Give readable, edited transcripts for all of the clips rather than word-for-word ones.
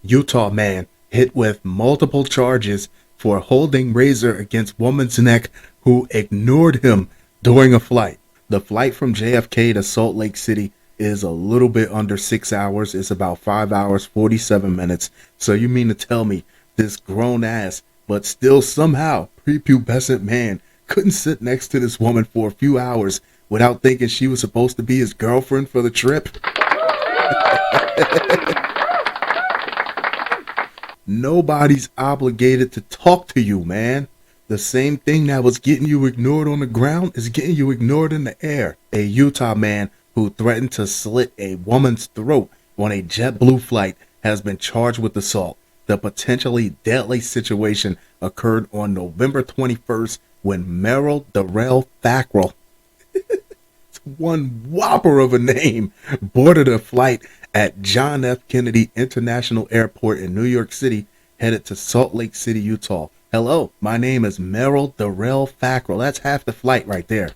Utah man hit with multiple charges for holding razor against woman's neck who ignored him during a flight. The flight from JFK to Salt Lake City is a little bit under 6 hours. It's about 5 hours, 47 minutes. So you mean to tell me this grown ass, but still somehow prepubescent man couldn't sit next to this woman for a few hours without thinking she was supposed to be his girlfriend for the trip? Nobody's obligated to talk to you, man. The same thing that was getting you ignored on the ground is getting you ignored in the air. A Utah man who threatened to slit a woman's throat on a JetBlue flight has been charged with assault. The potentially deadly situation occurred on November 21st when Merrill Darrell Fackrell, one whopper of a name, boarded a flight at John F. Kennedy International Airport in New York City, headed to Salt Lake City, Utah. Hello, my name is Merrill Darrell Fackrell. That's half the flight right there.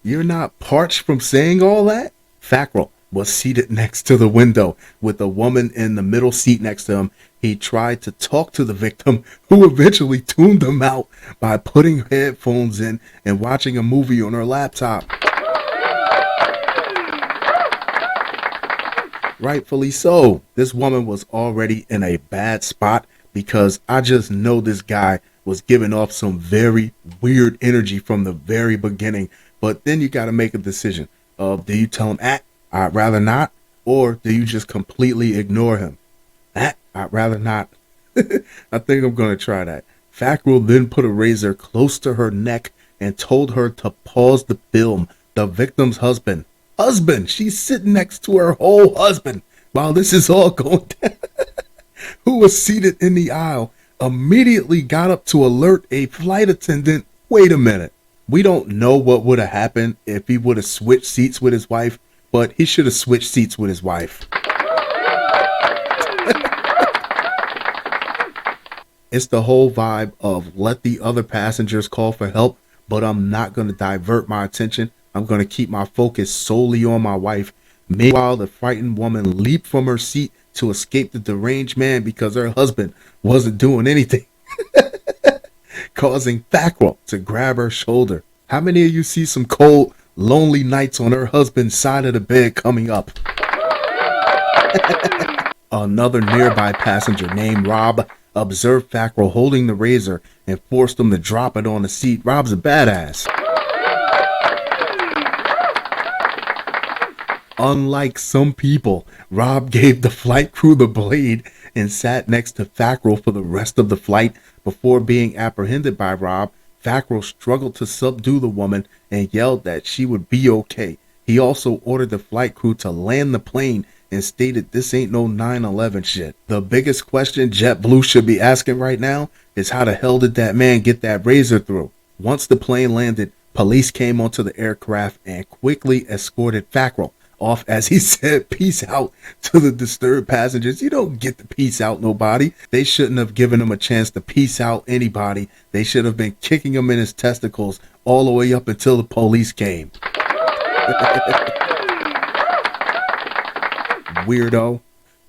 You're not parched from saying all that? Fackrell was seated next to the window with a woman in the middle seat next to him. He tried to talk to the victim, who eventually tuned him out by putting headphones in and watching a movie on her laptop. Rightfully so. This woman was already in a bad spot because I just know this guy was giving off some very weird energy from the very beginning. But then you got to make a decision of, do you tell him, I'd rather not, or do you just completely ignore him? I'd rather not. I think I'm going to try that. Fackrell then put a razor close to her neck and told her to pause the film. The victim's husband, she's sitting next to her whole husband while this is all going down, who was seated in the aisle, immediately got up to alert a flight attendant. Wait a minute. We don't know what would have happened if he would have switched seats with his wife, but he should have switched seats with his wife. It's the whole vibe of let the other passengers call for help, but I'm not going to divert my attention. I'm going to keep my focus solely on my wife. Meanwhile, the frightened woman leaped from her seat to escape the deranged man because her husband wasn't doing anything, causing Fackrell to grab her shoulder. How many of you see some cold, lonely nights on her husband's side of the bed coming up? Another nearby passenger named Rob observed Fackrell holding the razor and forced him to drop it on the seat. Rob's a badass. Unlike some people, Rob gave the flight crew the blade and sat next to Fackrell for the rest of the flight. Before being apprehended by Rob, Fackrell struggled to subdue the woman and yelled that she would be okay. He also ordered the flight crew to land the plane and stated this ain't no 9/11 shit. The biggest question JetBlue should be asking right now is how the hell did that man get that razor through? Once the plane landed, police came onto the aircraft and quickly escorted Fackrell off as he said peace out to the disturbed passengers. You don't get to peace out nobody. They shouldn't have given him a chance to peace out anybody. They should have been kicking him in his testicles all the way up until the police came. Weirdo.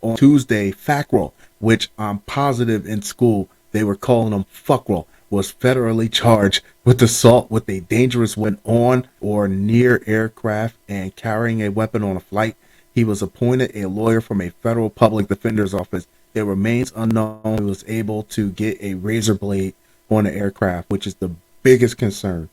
On Tuesday, Fackrell, which I'm positive in school they were calling him Fuckrell, was federally charged with assault with a dangerous weapon on or near aircraft and carrying a weapon on a flight. He was appointed a lawyer from a federal public defender's office. It remains unknown he was able to get a razor blade on the aircraft, which is the biggest concern.